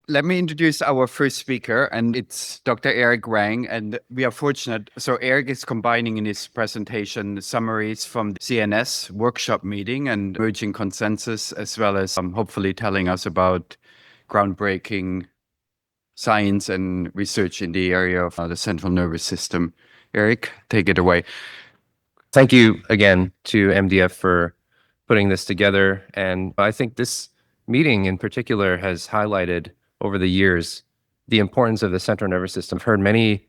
Let me introduce our first speaker, and it's Dr. Eric Wang. And we are fortunate. So Eric is combining in his presentation summaries from the CNS workshop meeting and emerging consensus, as well as hopefully telling us about groundbreaking science and research in the area of the central nervous system. Eric, take it away. Thank you again to MDF for putting this together. And I think this meeting in particular has highlighted over the years the importance of the central nervous system. I've heard many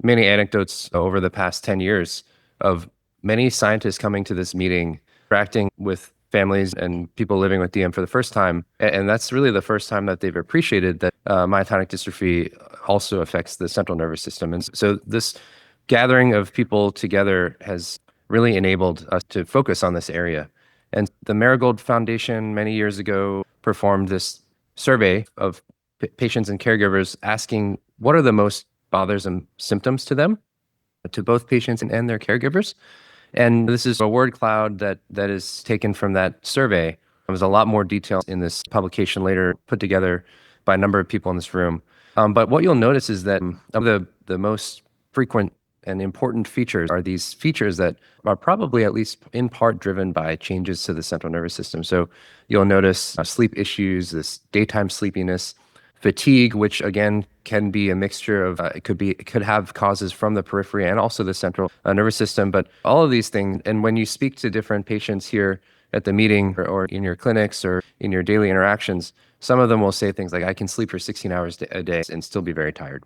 anecdotes over the past 10 years of many scientists coming to this meeting, interacting with families and people living with DM for the first time. And that's really the first time that they've appreciated that myotonic dystrophy also affects the central nervous system. And so this gathering of people together has really enabled us to focus on this area. And the Marigold Foundation many years ago performed this survey of patients and caregivers asking what are the most bothersome symptoms to them, to both patients and their caregivers. And this is a word cloud that is taken from that survey. There's a lot more detail in this publication later put together by a number of people in this room. But what you'll notice is that the most frequent and important features are these features that are probably at least in part driven by changes to the central nervous system. So you'll notice sleep issues, this daytime sleepiness, fatigue, which again can be a mixture of it could have causes from the periphery and also the central nervous system. But all of these things, and when you speak to different patients here at the meeting or in your clinics or in your daily interactions, some of them will say things like, I can sleep for 16 hours a day and still be very tired.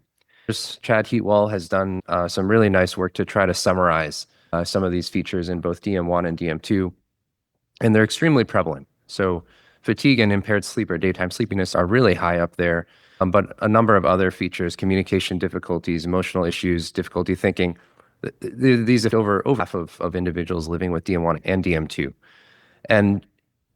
Chad Heatwell has done some really nice work to try to summarize some of these features in both DM1 and DM2, and they're extremely prevalent. So fatigue and impaired sleep or daytime sleepiness are really high up there, but a number of other features, communication difficulties, emotional issues, difficulty thinking, these are over half of individuals living with DM1 and DM2. And,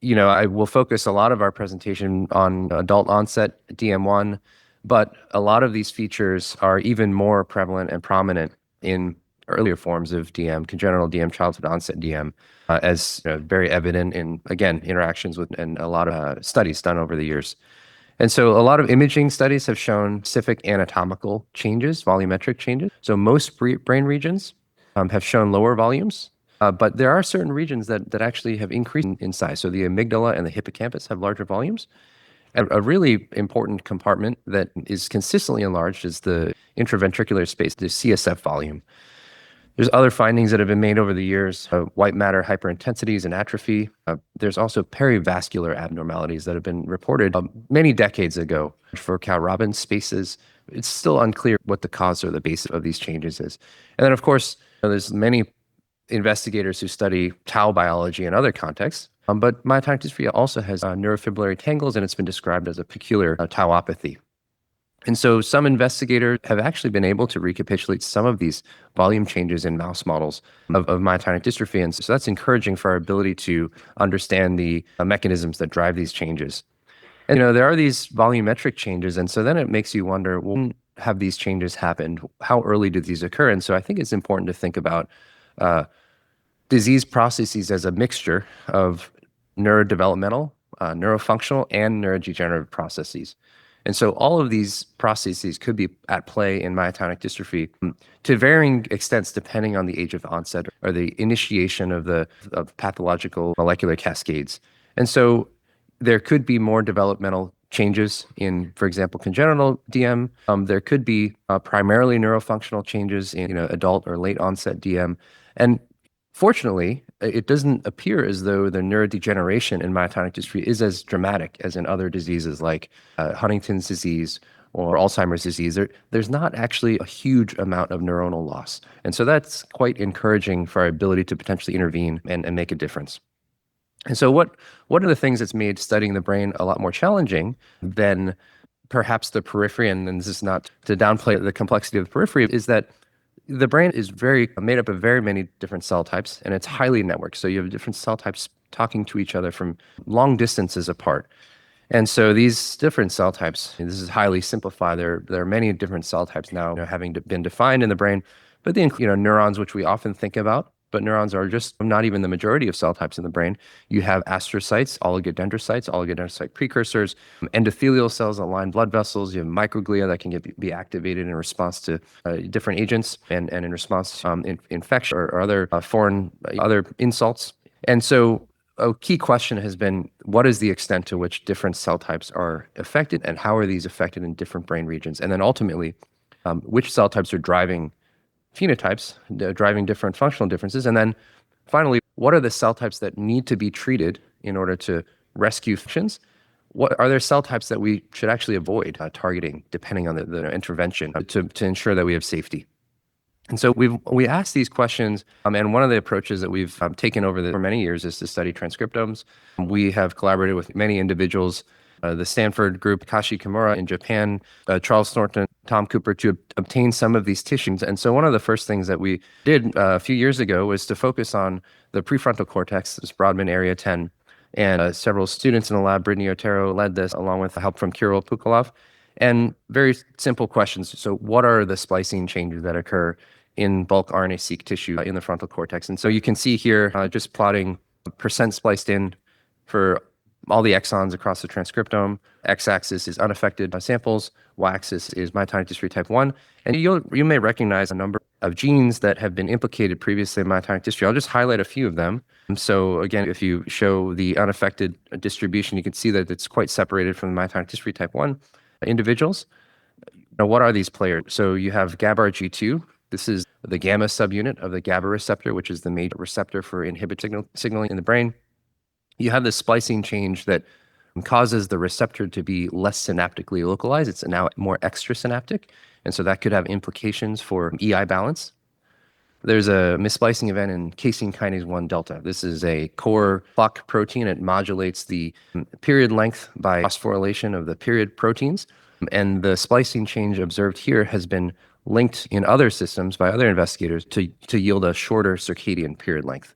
I will focus a lot of our presentation on adult onset DM1, but a lot of these features are even more prevalent and prominent in earlier forms of DM, congenital DM, childhood onset DM, as very evident in, again, interactions with and a lot of studies done over the years. And so a lot of imaging studies have shown specific anatomical changes, volumetric changes. So most brain regions have shown lower volumes, but there are certain regions that actually have increased in size. So the amygdala and the hippocampus have larger volumes. A really important compartment that is consistently enlarged is the intraventricular space, the CSF volume. There's other findings that have been made over the years, white matter hyperintensities and atrophy. There's also perivascular abnormalities that have been reported many decades ago for Cal-Robbins spaces. It's still unclear what the cause or the basis of these changes is. And then, of course, there's many investigators who study tau biology in other contexts. But myotonic dystrophy also has neurofibrillary tangles, and it's been described as a peculiar tauopathy. And so some investigators have actually been able to recapitulate some of these volume changes in mouse models of myotonic dystrophy. And so that's encouraging for our ability to understand the mechanisms that drive these changes. And, there are these volumetric changes. And so then it makes you wonder, when have these changes happened? How early do these occur? And so I think it's important to think about disease processes as a mixture of neurodevelopmental, neurofunctional, and neurodegenerative processes. And so all of these processes could be at play in myotonic dystrophy to varying extents depending on the age of onset or the initiation of pathological molecular cascades. And so there could be more developmental changes in, for example, congenital DM. There could be primarily neurofunctional changes in adult or late onset DM. And fortunately, it doesn't appear as though the neurodegeneration in myotonic dystrophy is as dramatic as in other diseases like Huntington's disease or Alzheimer's disease. There's not actually a huge amount of neuronal loss. And so that's quite encouraging for our ability to potentially intervene and make a difference. And so what are the things that's made studying the brain a lot more challenging than perhaps the periphery, and this is not to downplay the complexity of the periphery, is that the brain is made up of very many different cell types, and it's highly networked. So you have different cell types talking to each other from long distances apart. And so these different cell types, and this is highly simplified. There are many different cell types now having been defined in the brain, but they include neurons, which we often think about, but neurons are just not even the majority of cell types in the brain. You have astrocytes, oligodendrocyte precursors, endothelial cells that line blood vessels. You have microglia that can be activated in response to different agents and in response to infection or other other insults. And so a key question has been, what is the extent to which different cell types are affected, and how are these affected in different brain regions? And then ultimately, which cell types are driving phenotypes, driving different functional differences? And then finally, what are the cell types that need to be treated in order to rescue functions? What are there cell types that we should actually avoid targeting depending on the intervention to ensure that we have safety? And so we asked these questions, and one of the approaches that we've taken for many years is to study transcriptomes. We have collaborated with many individuals, the Stanford group, Kashi Kimura in Japan, Charles Thornton, Tom Cooper, to obtain some of these tissues. And so one of the first things that we did a few years ago was to focus on the prefrontal cortex, this Brodmann area 10. And several students in the lab, Brittany Otero led this along with help from Kirill Pukolov. And very simple questions. So what are the splicing changes that occur in bulk RNA-seq tissue in the frontal cortex? And so you can see here just plotting percent spliced in for all the exons across the transcriptome. X-axis is unaffected samples. Y-axis is myotonic dystrophy type 1. And you may recognize a number of genes that have been implicated previously in myotonic dystrophy. I'll just highlight a few of them. So again, if you show the unaffected distribution, you can see that it's quite separated from the myotonic dystrophy type 1 individuals. Now, what are these players? So you have GABARG2. This is the gamma subunit of the GABA receptor, which is the major receptor for signaling in the brain. You have this splicing change that causes the receptor to be less synaptically localized. It's now more extrasynaptic, and so that could have implications for EI balance. There's a missplicing event in casein kinase 1 delta. This is a core clock protein. It modulates the period length by phosphorylation of the period proteins. And the splicing change observed here has been linked in other systems by other investigators to yield a shorter circadian period length.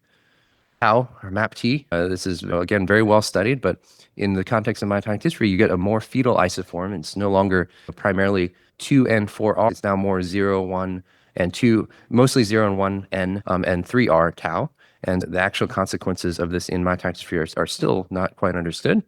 Tau, or MAPT, this is, again, very well studied, but in the context of myotonic dystrophy, you get a more fetal isoform. It's no longer primarily 2N, 4R. It's now more 0, 1, and 2, mostly 0 and 1 N, and 3R tau. And the actual consequences of this in myotonic dystrophy are still not quite understood.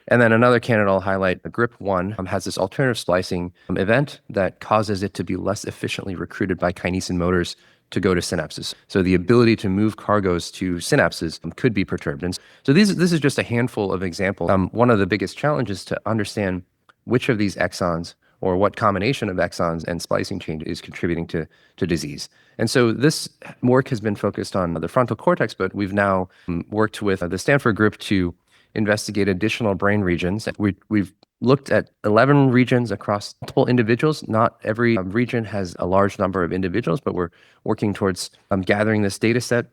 And then another candidate I'll highlight, the GRIP1, has this alternative splicing event that causes it to be less efficiently recruited by kinesin motors to go to synapses. So the ability to move cargos to synapses could be perturbed. And so this is just a handful of examples. One of the biggest challenges to understand which of these exons or what combination of exons and splicing change is contributing to disease. And so this work has been focused on the frontal cortex, but we've now worked with the Stanford group to investigate additional brain regions. We've looked at 11 regions across multiple individuals. Not every region has a large number of individuals, but we're working towards gathering this data set.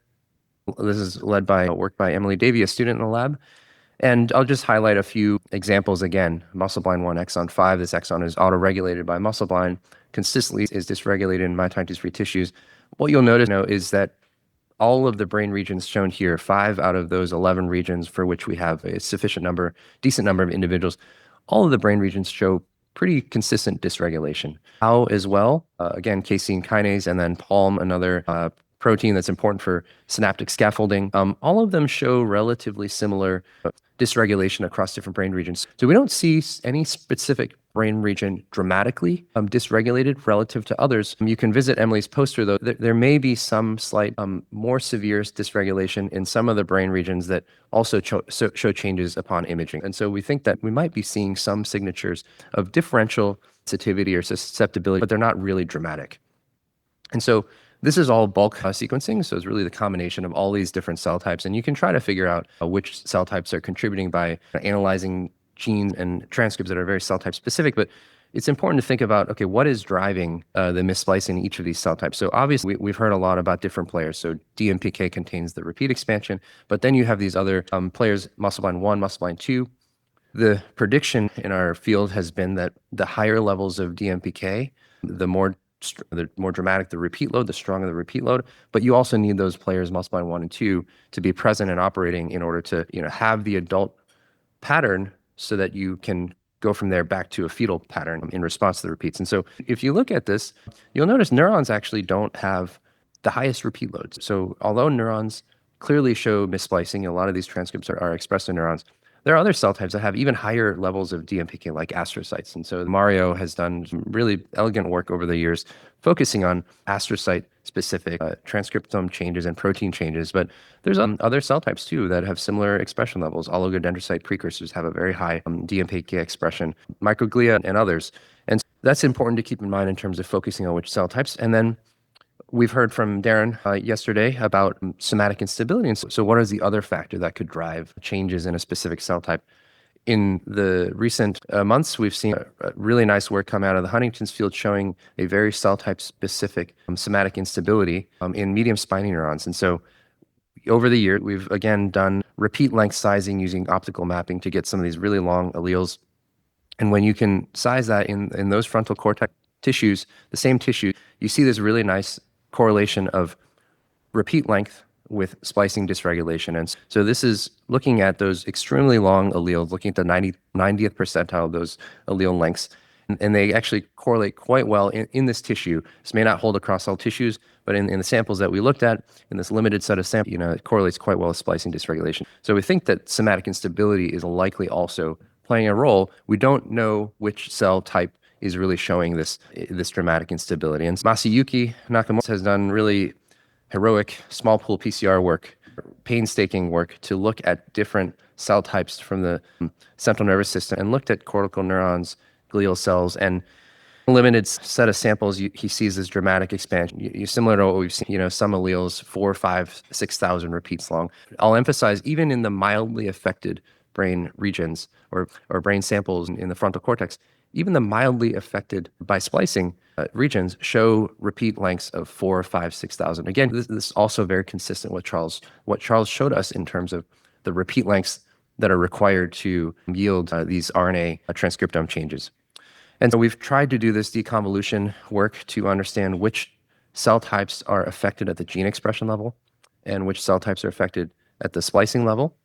This is led by work by Emily Davy, a student in the lab. And I'll just highlight a few examples again. Muscleblind 1, exon 5. This exon is autoregulated by muscleblind, consistently is dysregulated in myotonic dystrophy tissues. What you'll notice now is that all of the brain regions shown here, 5 out of those 11 regions for which we have a decent number of individuals, all of the brain regions show pretty consistent dysregulation. Tau as well, again, casein kinase, and then PALM, another protein that's important for synaptic scaffolding. All of them show relatively similar dysregulation across different brain regions. So we don't see any specific brain region dramatically dysregulated relative to others. You can visit Emily's poster, though. There may be some slight more severe dysregulation in some of the brain regions that also show changes upon imaging. And so we think that we might be seeing some signatures of differential sensitivity or susceptibility, but they're not really dramatic. And so this is all bulk sequencing, so it's really the combination of all these different cell types, and you can try to figure out which cell types are contributing by analyzing genes and transcripts that are very cell type specific. But it's important to think about, okay, what is driving the missplicing in each of these cell types? So obviously, we've heard a lot about different players. So DMPK contains the repeat expansion, but then you have these other players, muscleblind 1, muscleblind 2. The prediction in our field has been that the higher levels of DMPK, the more dramatic the repeat load, the stronger the repeat load. But you also need those players, muscleblind 1 and 2, to be present and operating in order to have the adult pattern so that you can go from there back to a fetal pattern in response to the repeats. And so if you look at this, you'll notice neurons actually don't have the highest repeat loads. So although neurons clearly show missplicing, a lot of these transcripts are expressed in neurons, there are other cell types that have even higher levels of DMPK, like astrocytes. And so Mario has done some really elegant work over the years focusing on astrocyte-specific transcriptome changes and protein changes. But there's other cell types, too, that have similar expression levels. Oligodendrocyte precursors have a very high DMPK expression, microglia and others. And that's important to keep in mind in terms of focusing on which cell types. And then we've heard from Darren yesterday about somatic instability. And so what is the other factor that could drive changes in a specific cell type? In the recent months, we've seen really nice work come out of the Huntington's field showing a very cell type specific somatic instability in medium spiny neurons. And so over the year, we've again done repeat length sizing using optical mapping to get some of these really long alleles. And when you can size that in those frontal cortex tissues, the same tissue, you see this really nice correlation of repeat length with splicing dysregulation. And so this is looking at those extremely long alleles, looking at the 90th percentile of those allele lengths. And they actually correlate quite well in this tissue. This may not hold across all tissues, but in the samples that we looked at, in this limited set of samples, it correlates quite well with splicing dysregulation. So we think that somatic instability is likely also playing a role. We don't know which cell type is really showing this dramatic instability. And Masayuki Nakamoto has done really heroic small pool PCR work, painstaking work to look at different cell types from the central nervous system and looked at cortical neurons, glial cells, and a limited set of samples, he sees this dramatic expansion. Similar to what we've seen, some alleles 4, 5, 6,000 repeats long. I'll emphasize, even in the mildly affected brain regions or brain samples in the frontal cortex, even the mildly affected by splicing regions show repeat lengths of 4, 5, 6,000. Again, this is also very consistent with what Charles showed us in terms of the repeat lengths that are required to yield these RNA transcriptome changes. And so we've tried to do this deconvolution work to understand which cell types are affected at the gene expression level and which cell types are affected at the splicing level.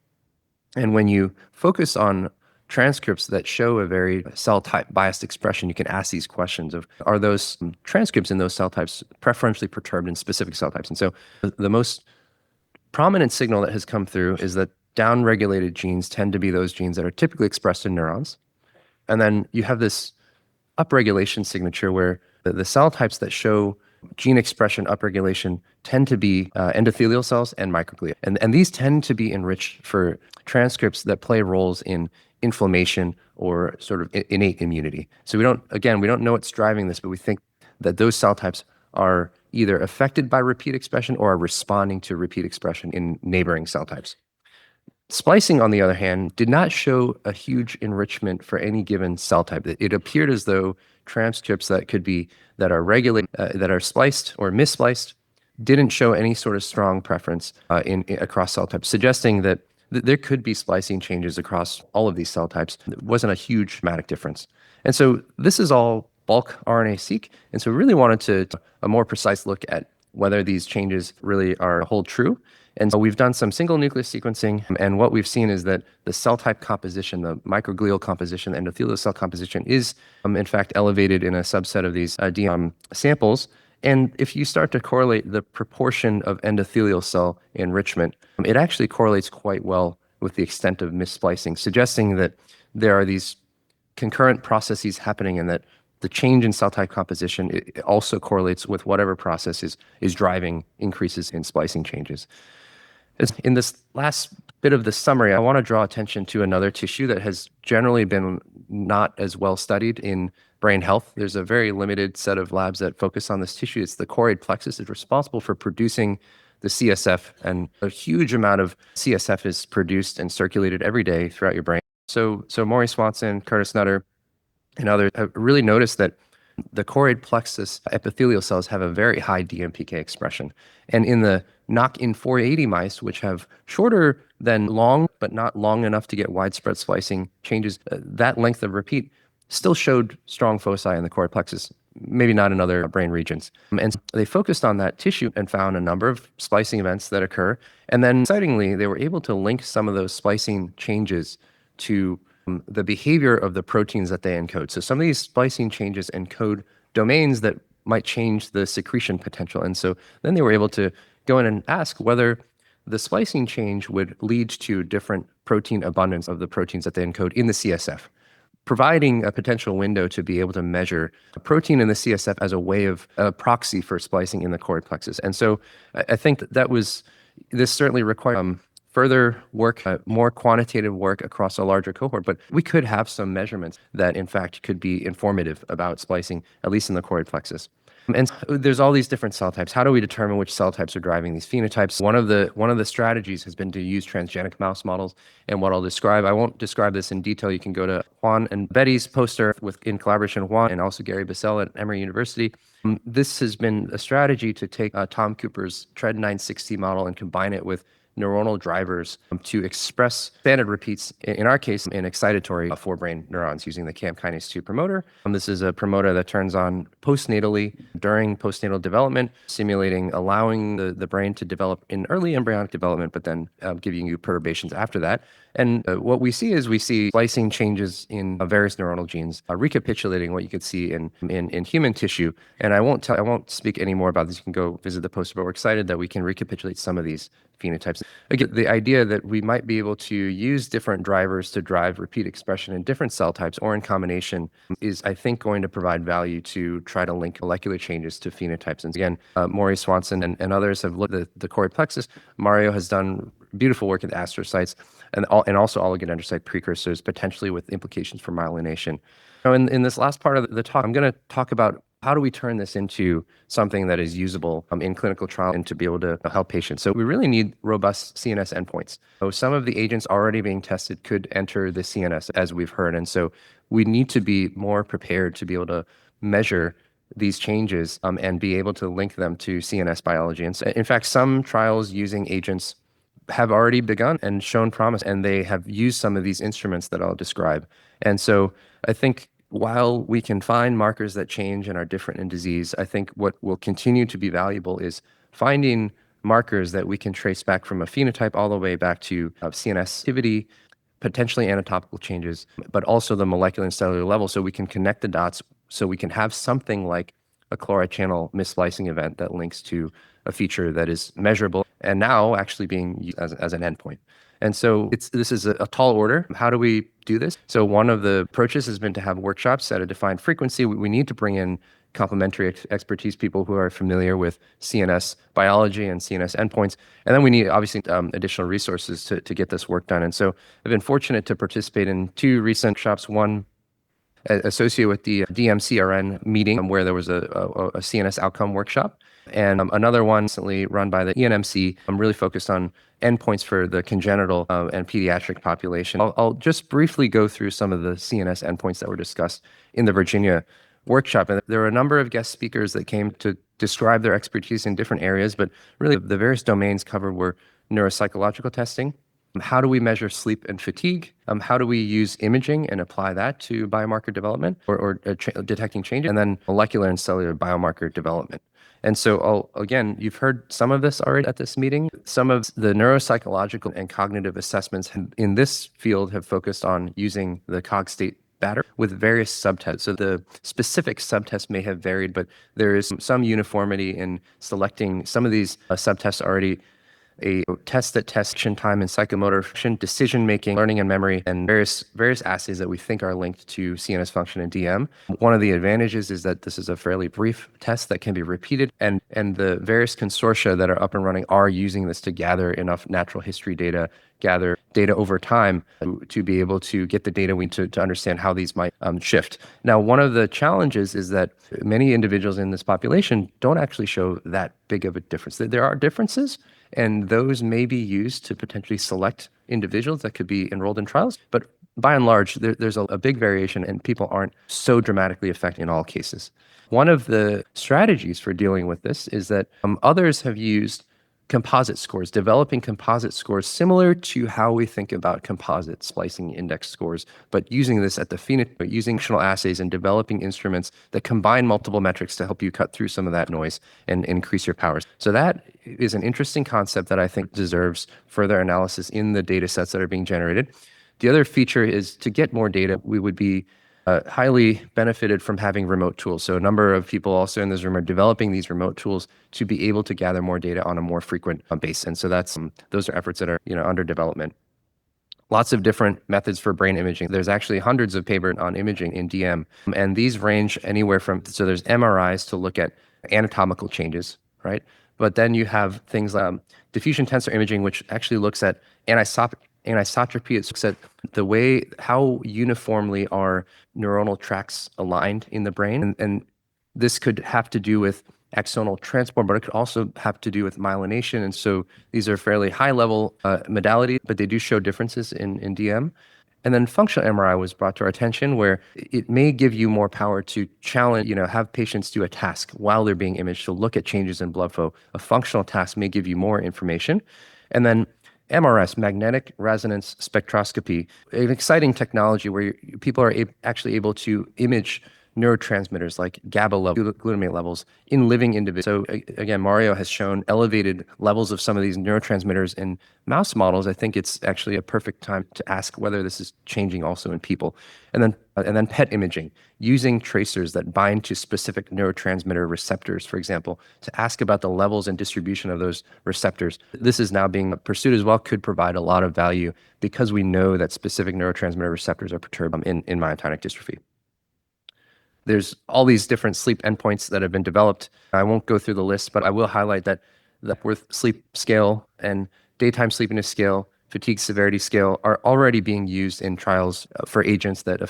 And when you focus on transcripts that show a very cell type biased expression, you can ask these questions of, are those transcripts in those cell types preferentially perturbed in specific cell types? And so the most prominent signal that has come through is that downregulated genes tend to be those genes that are typically expressed in neurons. And then you have this upregulation signature where the cell types that show gene expression upregulation tend to be endothelial cells and microglia. And these tend to be enriched for transcripts that play roles in inflammation or sort of innate immunity. So we don't know what's driving this, but we think that those cell types are either affected by repeat expression or are responding to repeat expression in neighboring cell types. Splicing, on the other hand, did not show a huge enrichment for any given cell type. It appeared as though transcripts that are spliced or misspliced didn't show any sort of strong preference across cell types, suggesting that there could be splicing changes across all of these cell types. It wasn't a huge dramatic difference. And so this is all bulk RNA-seq. And so we really wanted to a more precise look at whether these changes really hold true. And so we've done some single nucleus sequencing, and what we've seen is that the cell type composition, the microglial composition, the endothelial cell composition is, in fact, elevated in a subset of these samples. And if you start to correlate the proportion of endothelial cell enrichment, it actually correlates quite well with the extent of missplicing, suggesting that there are these concurrent processes happening and that the change in cell type composition it also correlates with whatever process is driving increases in splicing changes. In this last bit of the summary, I want to draw attention to another tissue that has generally been not as well studied in brain health. There's a very limited set of labs that focus on this tissue. It's the choroid plexus. It's responsible for producing the CSF, and a huge amount of CSF is produced and circulated every day throughout your brain. So Maury Swanson, Curtis Nutter, and others have really noticed that the choroid plexus epithelial cells have a very high DMPK expression. And in the knock-in 480 mice, which have shorter than long, but not long enough to get widespread splicing changes, that length of repeat still showed strong foci in the choroid plexus, maybe not in other brain regions. And they focused on that tissue and found a number of splicing events that occur. And then, excitingly, they were able to link some of those splicing changes to the behavior of the proteins that they encode. So some of these splicing changes encode domains that might change the secretion potential. And so then they were able to go in and ask whether the splicing change would lead to different protein abundance of the proteins that they encode in the CSF, providing a potential window to be able to measure a protein in the CSF as a way of a proxy for splicing in the choroid plexus. And so I think this certainly required further work, more quantitative work across a larger cohort, but we could have some measurements that in fact could be informative about splicing, at least in the choroid plexus. And there's all these different cell types. How do we determine which cell types are driving these phenotypes? One of the strategies has been to use transgenic mouse models. And what I'll describe, I won't describe this in detail. You can go to Juan and Betty's poster in collaboration with Juan and also Gary Bissell at Emory University. This has been a strategy to take Tom Cooper's TRED 960 model and combine it with neuronal drivers to express standard repeats, in our case, in excitatory forebrain neurons using the CAM kinase 2 promoter. This is a promoter that turns on postnatally during postnatal development, allowing the brain to develop in early embryonic development, but then giving you perturbations after that. And what we see splicing changes in various neuronal genes, recapitulating what you could see in human tissue. And I won't speak any more about this. You can go visit the poster, but we're excited that we can recapitulate some of these phenotypes. Again, the idea that we might be able to use different drivers to drive repeat expression in different cell types or in combination is, I think, going to provide value to try to link molecular changes to phenotypes. And again, Maury Swanson and others have looked at the choroid plexus. Mario has done beautiful work at astrocytes and also oligodendrocyte precursors, potentially with implications for myelination. Now, in this last part of the talk, I'm going to talk about how do we turn this into something that is usable in clinical trial and to be able to help patients. So we really need robust CNS endpoints. So some of the agents already being tested could enter the CNS, as we've heard. And so we need to be more prepared to be able to measure these changes and be able to link them to CNS biology. And so, in fact, some trials using agents have already begun and shown promise, and they have used some of these instruments that I'll describe. And so I think while we can find markers that change and are different in disease, I think what will continue to be valuable is finding markers that we can trace back from a phenotype all the way back to CNS activity, potentially anatomical changes, but also the molecular and cellular level, so we can connect the dots, so we can have something like a chloride channel missplicing event that links to a feature that is measurable and now actually being used as an endpoint. And so this is a tall order. How do we do this? So one of the approaches has been to have workshops at a defined frequency. We need to bring in complementary expertise, people who are familiar with CNS biology and CNS endpoints. And then we need, obviously, additional resources to get this work done. And so I've been fortunate to participate in two recent workshops, one associated with the DMCRN meeting where there was a CNS outcome workshop, and another one recently run by the ENMC. I'm really focused on endpoints for the congenital and pediatric population. I'll just briefly go through some of the CNS endpoints that were discussed in the Virginia workshop. And there were a number of guest speakers that came to describe their expertise in different areas, but really the various domains covered were neuropsychological testing. How do we measure sleep and fatigue? How do we use imaging and apply that to biomarker development or detecting changes? And then molecular and cellular biomarker development. And so, again, you've heard some of this already at this meeting. Some of the neuropsychological and cognitive assessments in this field have focused on using the CogState batter with various subtests. So the specific subtests may have varied, but there is some uniformity in selecting some of these subtests already. A test that tests action time and psychomotor function, decision-making, learning and memory, and various assays that we think are linked to CNS function and DM. One of the advantages is that this is a fairly brief test that can be repeated, and the various consortia that are up and running are using this to gather enough natural history data, gather data over time to be able to get the data we need to understand how these might shift. Now, one of the challenges is that many individuals in this population don't actually show that big of a difference. There are differences, and those may be used to potentially select individuals that could be enrolled in trials. But by and large, there's a big variation, and people aren't so dramatically affected in all cases. One of the strategies for dealing with this is that others have used composite scores, developing composite scores similar to how we think about composite splicing index scores, but using this at the phenotype, using functional assays and developing instruments that combine multiple metrics to help you cut through some of that noise and increase your powers. So that is an interesting concept that I think deserves further analysis in the data sets that are being generated. The other feature is to get more data, we would be highly benefited from having remote tools. So a number of people also in this room are developing these remote tools to be able to gather more data on a more frequent basis. And so those are efforts that are under development. Lots of different methods for brain imaging. There's actually hundreds of papers on imaging in DM, and these range anywhere from, so there's MRIs to look at anatomical changes, right? But then you have things like diffusion tensor imaging, which actually looks at anisotropy. It looks at the way, how uniformly are neuronal tracks aligned in the brain. And this could have to do with axonal transport, but it could also have to do with myelination. And so these are fairly high level modalities, but they do show differences in DM. And then functional MRI was brought to our attention, where it may give you more power to challenge, have patients do a task while they're being imaged to look at changes in blood flow. A functional task may give you more information. And then MRS, magnetic resonance spectroscopy, an exciting technology where people are actually able to image neurotransmitters like GABA levels, glutamate levels in living individuals. So again, Mario has shown elevated levels of some of these neurotransmitters in mouse models. I think it's actually a perfect time to ask whether this is changing also in people. And then PET imaging, using tracers that bind to specific neurotransmitter receptors, for example, to ask about the levels and distribution of those receptors. This is now being pursued as well, could provide a lot of value because we know that specific neurotransmitter receptors are perturbed in myotonic dystrophy. There's all these different sleep endpoints that have been developed. I won't go through the list, but I will highlight that the Epworth sleep scale and daytime sleepiness scale, fatigue severity scale are already being used in trials for agents that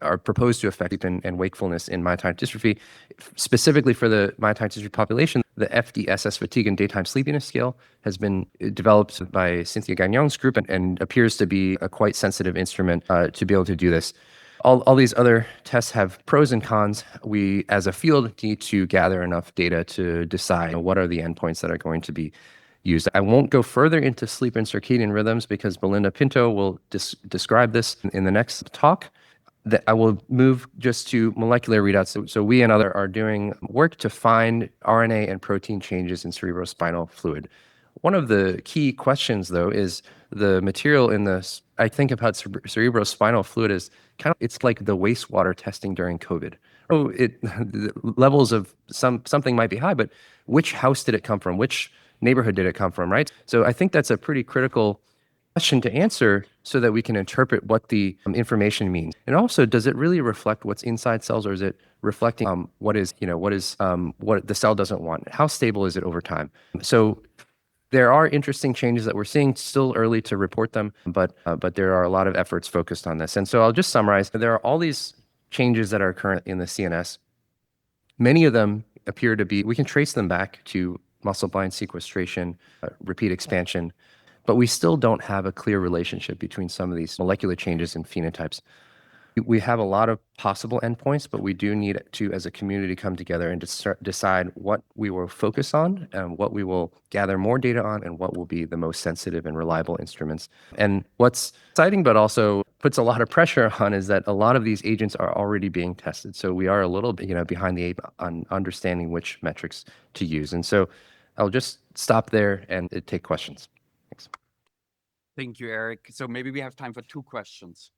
are proposed to affect sleep and wakefulness in myotonic dystrophy. Specifically for the myotonic dystrophy population, the FDSS fatigue and daytime sleepiness scale has been developed by Cynthia Gagnon's group and appears to be a quite sensitive instrument to be able to do this. All these other tests have pros and cons. We, as a field, need to gather enough data to decide what are the endpoints that are going to be used. I won't go further into sleep and circadian rhythms because Belinda Pinto will describe this in the next talk. I will move just to molecular readouts. So we and others are doing work to find RNA and protein changes in cerebrospinal fluid. One of the key questions, though, is the material in this. I think about cerebrospinal fluid as it's like the wastewater testing during COVID. Oh, the levels of something might be high, but which house did it come from? Which neighborhood did it come from, right? So I think that's a pretty critical question to answer so that we can interpret what the information means. And also, does it really reflect what's inside cells, or is it reflecting what the cell doesn't want? How stable is it over time? So there are interesting changes that we're seeing. Still early to report them, but there are a lot of efforts focused on this. And so I'll just summarize. There are all these changes that are current in the CNS. Many of them appear to be, we can trace them back to muscle-blind sequestration, repeat expansion, but we still don't have a clear relationship between some of these molecular changes and phenotypes. We have a lot of possible endpoints, but we do need to, as a community, come together and decide what we will focus on and what we will gather more data on and what will be the most sensitive and reliable instruments. And what's exciting, but also puts a lot of pressure on, is that a lot of these agents are already being tested. So we are a little bit, behind the eight on understanding which metrics to use. And so I'll just stop there and take questions. Thanks. Thank you, Eric. So maybe we have time for 2 questions.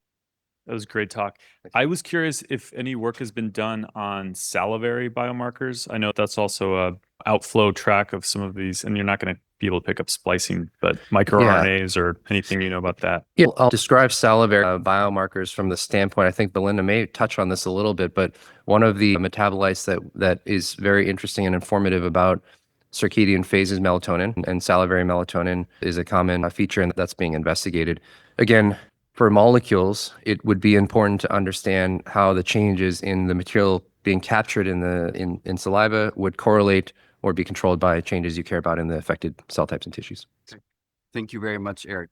That was a great talk. I was curious if any work has been done on salivary biomarkers. I know that's also a outflow track of some of these, and you're not going to be able to pick up splicing, but microRNAs or anything about that. Yeah, I'll describe salivary biomarkers from the standpoint. I think Belinda may touch on this a little bit, but one of the metabolites that is very interesting and informative about circadian phase is melatonin, and salivary melatonin is a common feature, and that's being investigated. Again, for molecules, it would be important to understand how the changes in the material being captured in saliva would correlate or be controlled by changes you care about in the affected cell types and tissues. Thank you very much, Eric.